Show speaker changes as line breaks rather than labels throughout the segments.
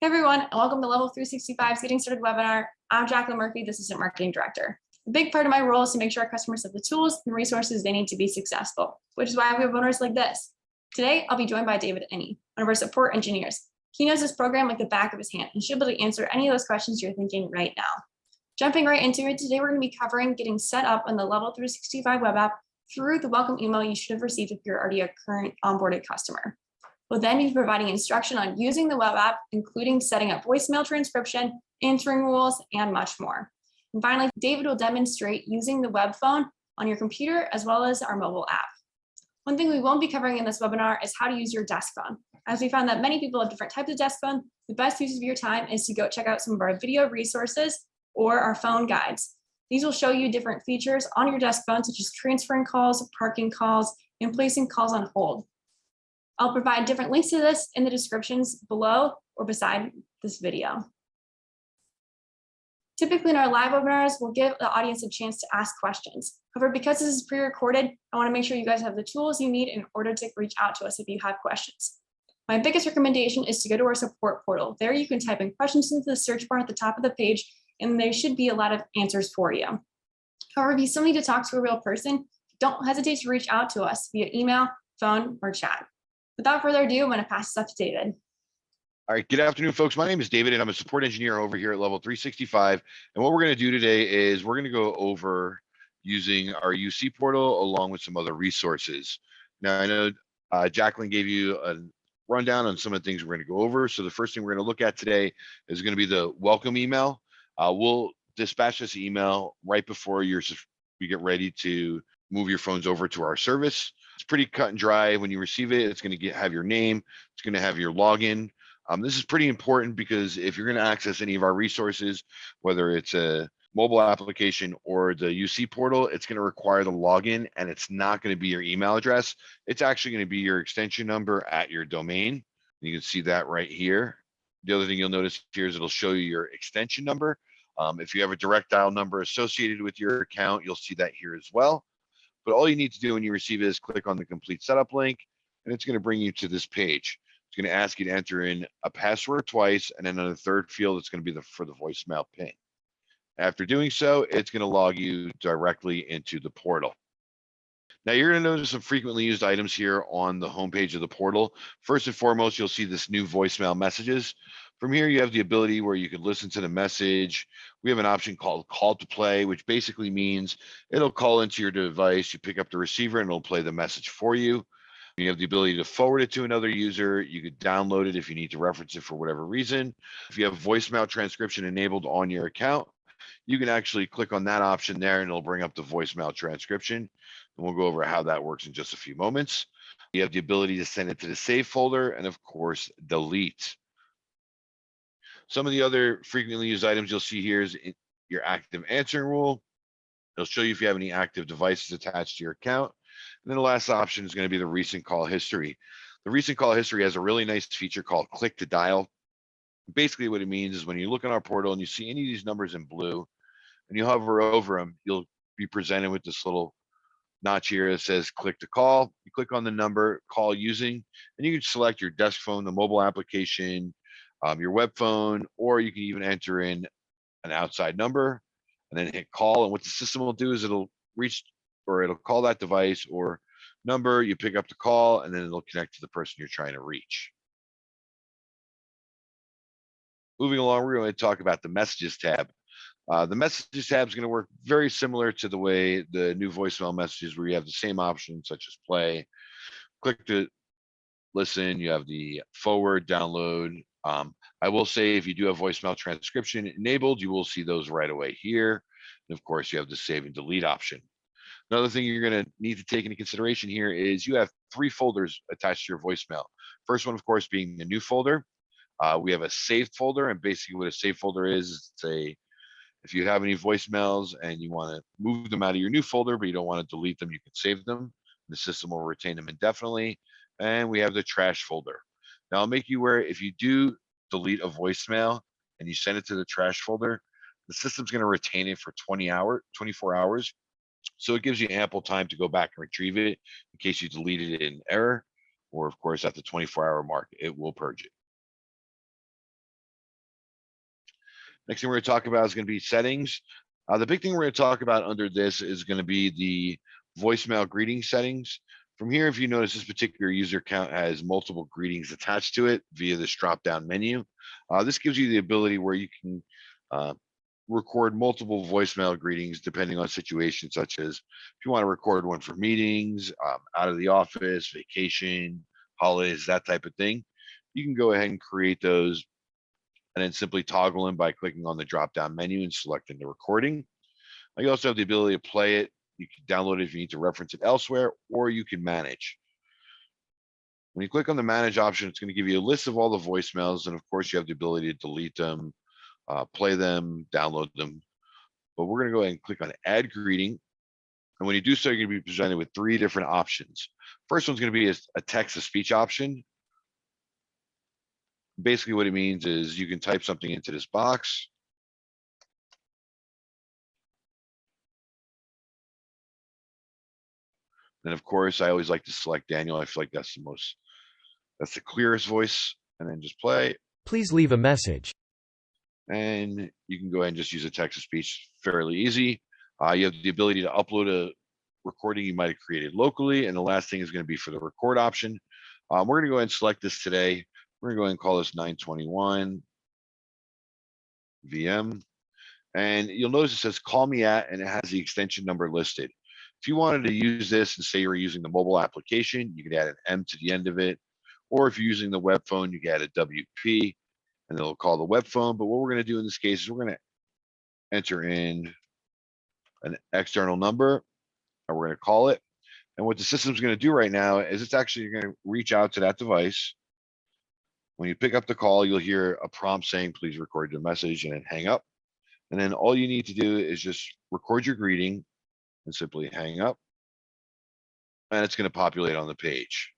Hey everyone, and welcome to Level 365's Getting Started webinar. I'm Jacqueline Murphy, the Assistant Marketing Director. A big part of my role is to make sure our customers have the tools and resources they need to be successful, which is why we have webinars like this. Today, I'll be joined by David Inney, one of our support engineers. He knows this program like the back of his hand and should be able to answer any of those questions you're thinking right now. Jumping right into it, today we're going to be covering getting set up on the Level 365 Web App through the welcome email you should have received if you're already a current onboarded customer. We'll then be providing instruction on using the web app, including setting up voicemail transcription, answering rules, and much more. And finally, David will demonstrate using the web phone on your computer as well as our mobile app. One thing we won't be covering in this webinar is how to use your desk phone. As we found that many people have different types of desk phone, the best use of your time is to go check out some of our video resources or our phone guides. These will show you different features on your desk phone, such as transferring calls, parking calls, and placing calls on hold. I'll provide different links to this in the descriptions below or beside this video. Typically in our live webinars, we'll give the audience a chance to ask questions. However, because this is pre-recorded, I want to make sure you guys have the tools you need in order to reach out to us if you have questions. My biggest recommendation is to go to our support portal. There you can type in questions into the search bar at the top of the page, and there should be a lot of answers for you. However, if you still need to talk to a real person, don't hesitate to reach out to us via email, phone, or chat. Without further ado, I'm going to pass this up to David.
All right, good afternoon, folks. My name is David, and I'm a support engineer over here at Level 365. And what we're going to do today is we're going to go over using our UC portal along with some other resources. Now, I know Jacqueline gave you a rundown on some of the things we're going to go over. So the first thing we're going to look at today is going to be the welcome email. We'll dispatch this email right before you get ready to move your phones over to our service. It's pretty cut and dry. When you receive it, it's going to have your name. It's going to have your login. This is pretty important because if you're going to access any of our resources, whether it's a mobile application or the UC portal, it's going to require the login, and it's not going to be your email address. It's actually going to be your extension number at your domain. You can see that right here. The other thing you'll notice here is it'll show you your extension number. If you have a direct dial number associated with your account, you'll see that here as well. But all you need to do when you receive it is click on the complete setup link, and it's going to bring you to this page. It's going to ask you to enter in a password twice, and then on the third field, it's going to be for the voicemail pin. After doing so, it's going to log you directly into the portal. Now, you're going to notice some frequently used items here on the homepage of the portal. First and foremost, you'll see this new voicemail messages. From here, you have the ability where you can listen to the message. We have an option called call to play, which basically means it'll call into your device. You pick up the receiver and it'll play the message for you. You have the ability to forward it to another user. You could download it if you need to reference it for whatever reason. If you have voicemail transcription enabled on your account, you can actually click on that option there and it'll bring up the voicemail transcription. And we'll go over how that works in just a few moments. You have the ability to send it to the save folder and, of course, delete. Some of the other frequently used items you'll see here is your active answering rule. It'll show you if you have any active devices attached to your account. And then the last option is going to be the recent call history. The recent call history has a really nice feature called click to dial. Basically what it means is when you look on our portal and you see any of these numbers in blue and you hover over them, you'll be presented with this little notch here that says click to call. You click on the number, call using, and you can select your desk phone, the mobile application, your web phone, or you can even enter in an outside number and then hit call. And what the system will do is it'll call that device or number, you pick up the call, and then it'll connect to the person you're trying to reach. Moving along, we're going to talk about the messages tab. The messages tab is going to work very similar to the way the new voicemail messages, where you have the same options such as play, click to listen, you have the forward, download. I will say if you do have voicemail transcription enabled, you will see those right away here. And of course, you have the save and delete option. Another thing you're going to need to take into consideration here is you have 3 folders attached to your voicemail. First one, of course, being the new folder. We have a saved folder, and basically what a saved folder is if you have any voicemails and you want to move them out of your new folder, but you don't want to delete them, you can save them. The system will retain them indefinitely. And we have the trash folder. Now, I'll make you aware if you do delete a voicemail and you send it to the trash folder, the system's going to retain it for 24 hours. So it gives you ample time to go back and retrieve it in case you deleted it in error, or of course at the 24-hour mark, it will purge it. Next thing we're going to talk about is going to be settings. The big thing we're going to talk about under this is going to be the voicemail greeting settings. From here, if you notice, this particular user account has multiple greetings attached to it via this drop-down menu. This gives you the ability where you can record multiple voicemail greetings depending on situations, such as if you want to record one for meetings, out of the office, vacation, holidays, that type of thing. You can go ahead and create those and then simply toggle in by clicking on the drop-down menu and selecting the recording. You also have the ability to play it. You can download it if you need to reference it elsewhere, or you can manage. When you click on the manage option, it's going to give you a list of all the voicemails. And of course, you have the ability to delete them, play them, download them. But we're going to go ahead and click on add greeting. And when you do so, you're going to be presented with 3 different options. First one's going to be a text-to-speech option. Basically, what it means is you can type something into this box. And of course, I always like to select Daniel. I feel like that's the clearest voice. And then just play.
Please leave a message.
And you can go ahead and just use a text-to-speech, fairly easy. You have the ability to upload a recording you might have created locally. And the last thing is going to be for the record option. We're going to go ahead and select this today. We're going to go ahead and call this 921 VM. And you'll notice it says call me at, and it has the extension number listed. If you wanted to use this and say you're using the mobile application, you could add an M to the end of it. Or if you're using the web phone, you can add a WP, and it'll call the web phone. But what we're going to do in this case is we're going to enter in an external number, and we're going to call it. And what the system's going to do right now is it's actually going to reach out to that device. When you pick up the call, you'll hear a prompt saying, please record your message, and then hang up. And then all you need to do is just record your greeting and simply hang up. And it's going to populate on the page.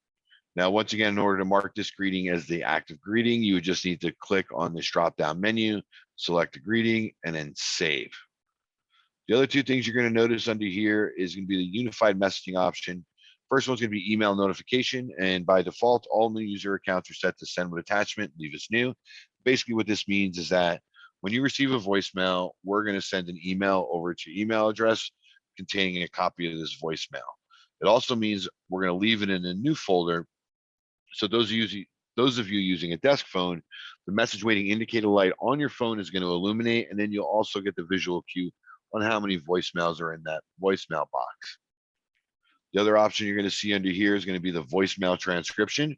Now, once again, in order to mark this greeting as the active greeting, you would just need to click on this drop-down menu, select the greeting, and then save. The other 2 things you're going to notice under here is going to be the unified messaging option. First one's going to be email notification, and by default, all new user accounts are set to send with attachment, leave as new. Basically, what this means is that when you receive a voicemail, we're going to send an email over to your email address containing a copy of this voicemail. It also means we're going to leave it in a new folder. So those of you using a desk phone, the message waiting indicator light on your phone is going to illuminate, and then you'll also get the visual cue on how many voicemails are in that voicemail box. The other option you're going to see under here is going to be the voicemail transcription.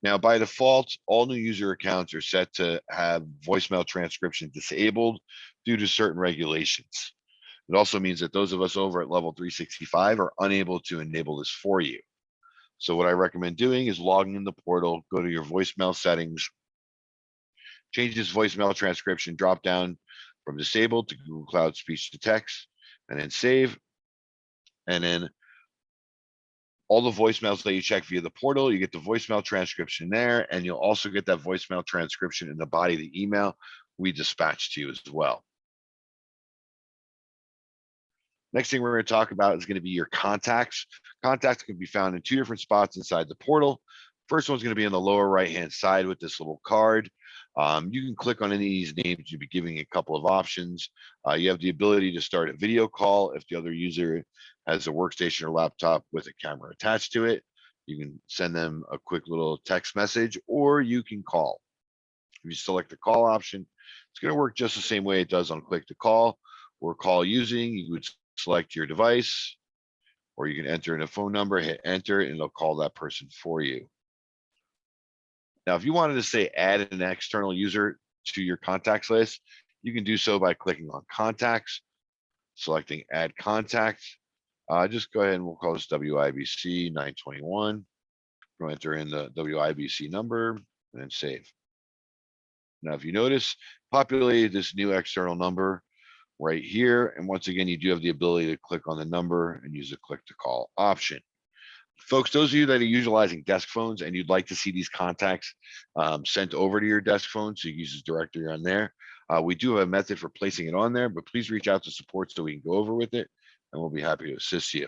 Now, by default, all new user accounts are set to have voicemail transcription disabled due to certain regulations. It also means that those of us over at Level 365 are unable to enable this for you. So what I recommend doing is logging in the portal, go to your voicemail settings, change this voicemail transcription drop down from disabled to Google Cloud speech to text, and then save. And then all the voicemails that you check via the portal, you get the voicemail transcription there, and you'll also get that voicemail transcription in the body of the email we dispatch to you as well. Next thing we're going to talk about is going to be your contacts. Contacts can be found in 2 different spots inside the portal. First one's going to be on the lower right-hand side with this little card. You can click on any of these names. You'll be giving a couple of options. You have the ability to start a video call if the other user has a workstation or laptop with a camera attached to it. You can send them a quick little text message, or you can call. If you select the call option, it's going to work just the same way it does on click to call or call using. You would select your device, or you can enter in a phone number, hit enter, and it'll call that person for you. Now, if you wanted to say add an external user to your contacts list, you can do so by clicking on contacts, selecting add contact. Just go ahead and we'll call this WIBC 921. We'll enter in the WIBC number and then save. Now, if you notice, populated this new external number right here. And once again, you do have the ability to click on the number and use the click to call option. Folks, those of you that are utilizing desk phones and you'd like to see these contacts sent over to your desk phone, so you use this directory on there, we do have a method for placing it on there, but please reach out to support so we can go over with it, and we'll be happy to assist you.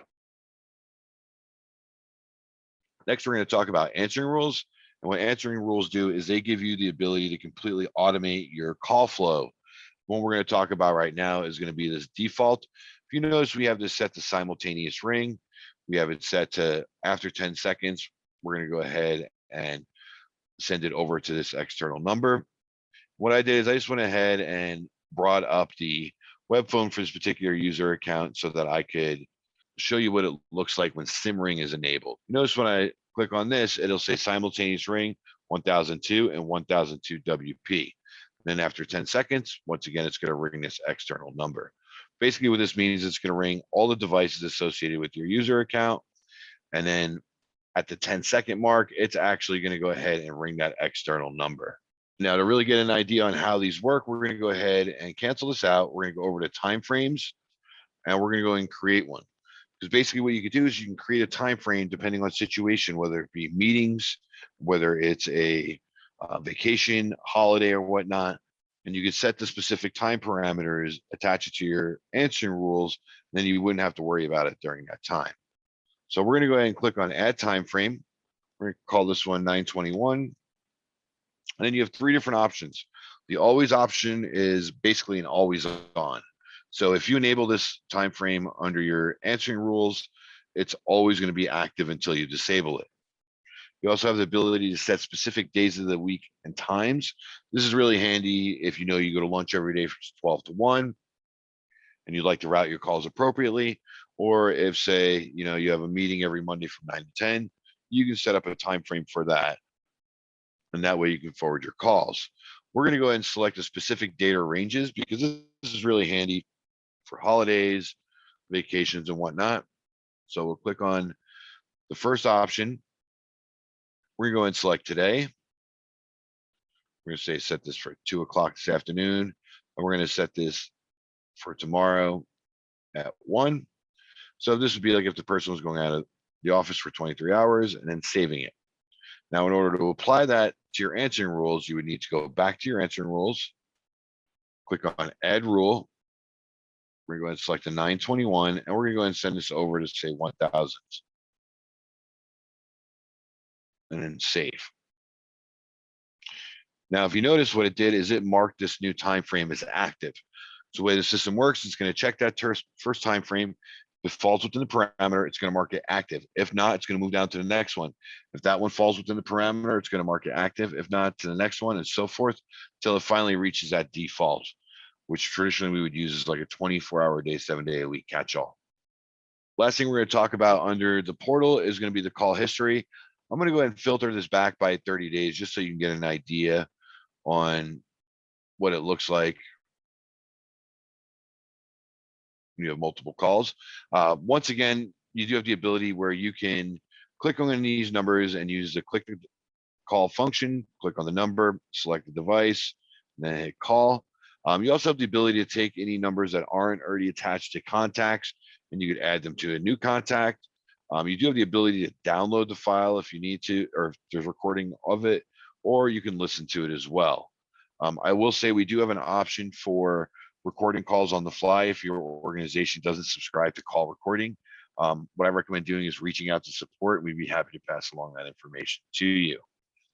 Next, we're going to talk about answering rules. And what answering rules do is they give you the ability to completely automate your call flow. one we're going to talk about right now is going to be this default. If you notice, we have this set to simultaneous ring. We have it set to after 10 seconds. We're going to go ahead and send it over to this external number. What I did is I just went ahead and brought up the web phone for this particular user account so that I could show you what it looks like when sim ring is enabled. Notice when I click on this, it'll say simultaneous ring 1002 and 1002 WP. Then after 10 seconds, once again, it's going to ring this external number. Basically, what this means is it's going to ring all the devices associated with your user account. And then at the 10-second mark, it's actually going to go ahead and ring that external number. Now, to really get an idea on how these work, we're going to go ahead and cancel this out. We're going to go over to timeframes, and we're going to go and create one. Because basically what you can do is you can create a time frame depending on situation, whether it be meetings, whether it's a vacation, holiday, or whatnot. And you can set the specific time parameters, attach it to your answering rules, and then you wouldn't have to worry about it during that time. So we're going to go ahead and click on add time frame. We're going to call this one 921. And then you have three different options. The always option is basically an always on. So if you enable this time frame under your answering rules, it's always going to be active until you disable it. You also have the ability to set specific days of the week and times. This is really handy if you know you go to lunch every day from 12 to 1 and you'd like to route your calls appropriately. Or if, say, you have a meeting every Monday from 9 to 10, you can set up a time frame for that. And that way you can forward your calls. We're going to go ahead and select a specific date or ranges because this is really handy for holidays, vacations, and whatnot. So we'll click on the first option. We're going to go and select today. We're going to say set this for 2 o'clock this afternoon. And we're going to set this for tomorrow at 1. So this would be like if the person was going out of the office for 23 hours and then saving it. Now, in order to apply that to your answering rules, you would need to go back to your answering rules, click on add rule. We're going to select a 921, and we're going to go ahead and send this over to say 1000. And then save. Now, if you notice what it did is it marked this new time frame as active. So the way the system works, it's going to check that first time frame. If it falls within the parameter, it's going to mark it active. If not, it's going to move down to the next one. If that one falls within the parameter, it's going to mark it active. If not, to the next one, and so forth, until it finally reaches that default, which traditionally we would use as like a 24-hour day, 7-day-a-week catch-all. Last thing we're going to talk about under the portal is going to be the call history. I'm going to go ahead and filter this back by 30 days just so you can get an idea on what it looks like when you have multiple calls. Once again, you do have the ability where you can click on these numbers and use the click to call function, click on the number, select the device, and then hit call. You also have the ability to take any numbers that aren't already attached to contacts, and you could add them to a new contact. You do have the ability to download the file if you need to, or if there's recording of it, or you can listen to it as well. I will say we do have an option for recording calls on the fly if your organization doesn't subscribe to call recording. What I recommend doing is reaching out to support. We'd be happy to pass along that information to you.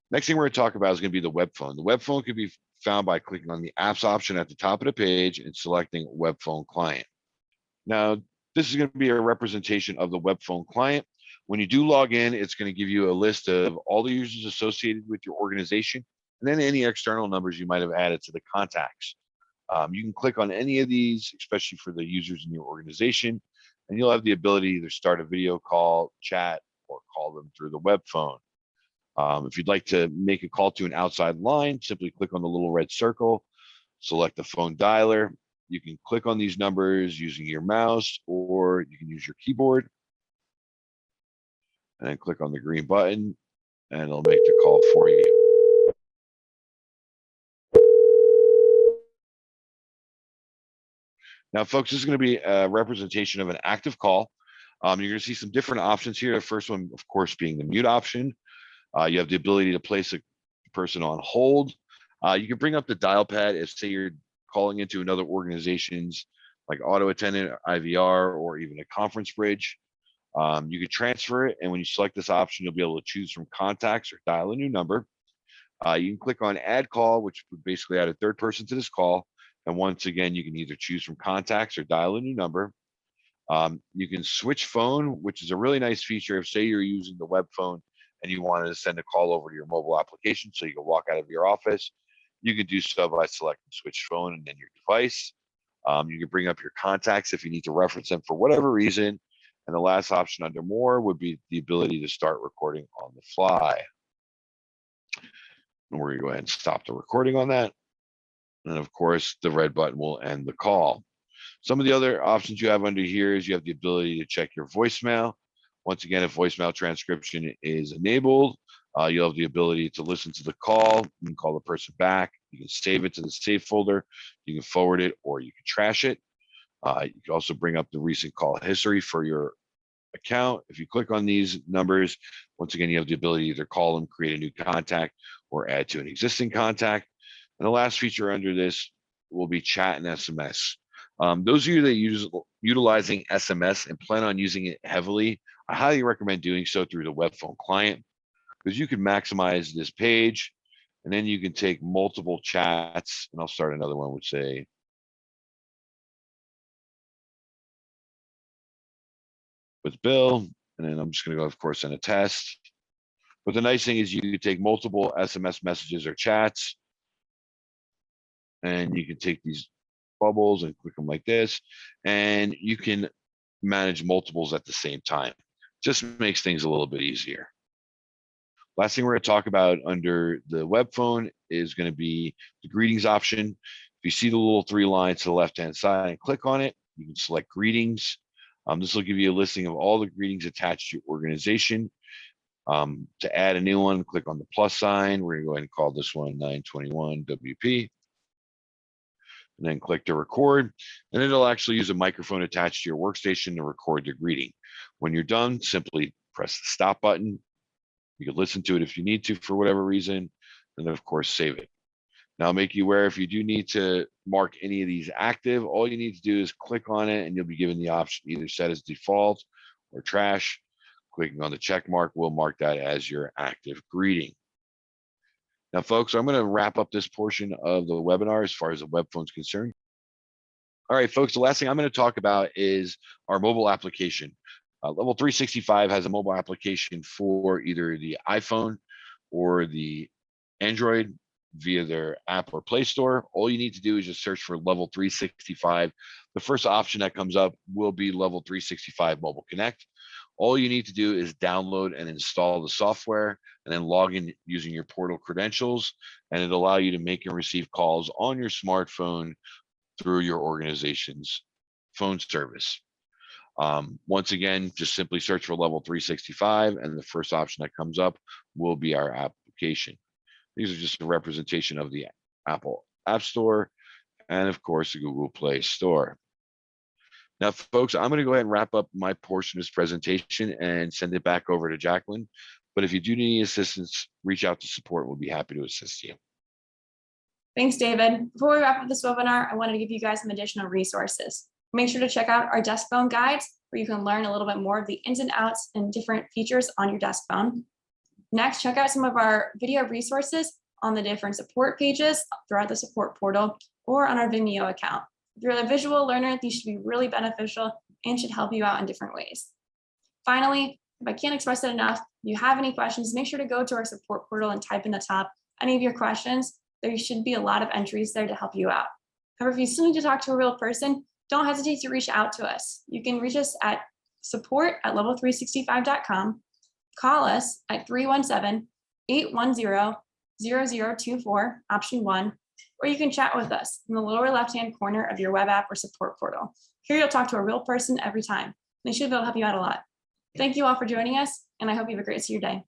Next thing we're going to talk about is going to be the web phone. The web phone can be found by clicking on the apps option at the top of the page and selecting web phone client. Now, this is going to be a representation of the web phone client. When you do log in, it's going to give you a list of all the users associated with your organization, and then any external numbers you might have added to the contacts. You can click on any of these, especially for the users in your organization, and you'll have the ability to either start a video call, chat, or call them through the web phone. If you'd like to make a call to an outside line, simply click on the little red circle, select the phone dialer. You can click on these numbers using your mouse, or you can use your keyboard and then click on the green button and it'll make the call for you. Now, folks, this is going to be a representation of an active call. You're going to see some different options here. The first one, of course, being the mute option. You have the ability to place a person on hold. You can bring up the dial pad if, say, you're calling into another organization's like auto attendant, IVR, or even a conference bridge. You can transfer it, and when you select this option, you'll be able to choose from contacts or dial a new number. You can click on add call, which would basically add a third person to this call, And once again, you can either choose from contacts or dial a new number. You can switch phone, which is a really nice feature. If say you're using the web phone and you wanted to send a call over to your mobile application so you can walk out of your office, you can do so by selecting switch phone and then your device. You can bring up your contacts if you need to reference them for whatever reason. And the last option under more would be the ability to start recording on the fly. And we're going to go ahead and stop the recording on that. And of course, the red button will end the call. Some of the other options you have under here is you have the ability to check your voicemail. Once again, if voicemail transcription is enabled, you'll have the ability to listen to the call. You can call the person back. You can save it to the save folder. You can forward it or you can trash it. You can also bring up the recent call history for your account. If you click on these numbers, once again, you have the ability to either call them, create a new contact, or add to an existing contact. And the last feature under this will be chat and SMS. Those of you that utilizing SMS and plan on using it heavily, I highly recommend doing so through the web phone client, because you can maximize this page and then you can take multiple chats. And I'll start another one with say, with Bill, and then I'm just going to go, of course, in a test. But the nice thing is you can take multiple SMS messages or chats, and you can take these bubbles and click them like this, and you can manage multiples at the same time. Just makes things a little bit easier. Last thing we're going to talk about under the web phone is going to be the greetings option. If you see the little 3 lines to the left-hand side and click on it, you can select greetings. This will give you a listing of all the greetings attached to your organization. To add a new one, click on the plus sign. We're going to go ahead and call this one 921 WP. And then click to record. And it'll actually use a microphone attached to your workstation to record the greeting. When you're done, simply press the stop button. You can listen to it if you need to for whatever reason, and then of course save it. Now, I'll make you aware if you do need to mark any of these active, all you need to do is click on it and you'll be given the option either set as default or trash. Clicking on the check mark will mark that as your active greeting. Now, folks, I'm going to wrap up this portion of the webinar as far as the web phone is concerned. All right, folks, the last thing I'm going to talk about is our mobile application. Level365 has a mobile application for either the iPhone or the Android via their app or Play Store. All you need to do is just search for Level365. The first option that comes up will be Level365 Mobile Connect. All you need to do is download and install the software and then log in using your portal credentials, and it'll allow you to make and receive calls on your smartphone through your organization's phone service. Once again, just simply search for Level365 and the first option that comes up will be our application. These are just a representation of the Apple App Store and of course the Google Play Store. Now, folks, I'm going to go ahead and wrap up my portion of this presentation and send it back over to Jacqueline. But if you do need any assistance, reach out to support. We'll be happy to assist you.
Thanks, David. Before we wrap up this webinar, I wanted to give you guys some additional resources. Make sure to check out our desk phone guides, where you can learn a little bit more of the ins and outs and different features on your desk phone. Next, check out some of our video resources on the different support pages throughout the support portal or on our Vimeo account. If you're a visual learner, these should be really beneficial and should help you out in different ways. Finally, if I can't express it enough, if you have any questions, make sure to go to our support portal and type in the top any of your questions. There should be a lot of entries there to help you out. However, if you still need to talk to a real person, don't hesitate to reach out to us. You can reach us at support@level365.com, call us at 317-810-0024, option 1, or you can chat with us in the lower left-hand corner of your web app or support portal. Here you'll talk to a real person every time. They should be able to help you out a lot. Thank you all for joining us, and I hope you have a great rest of your day.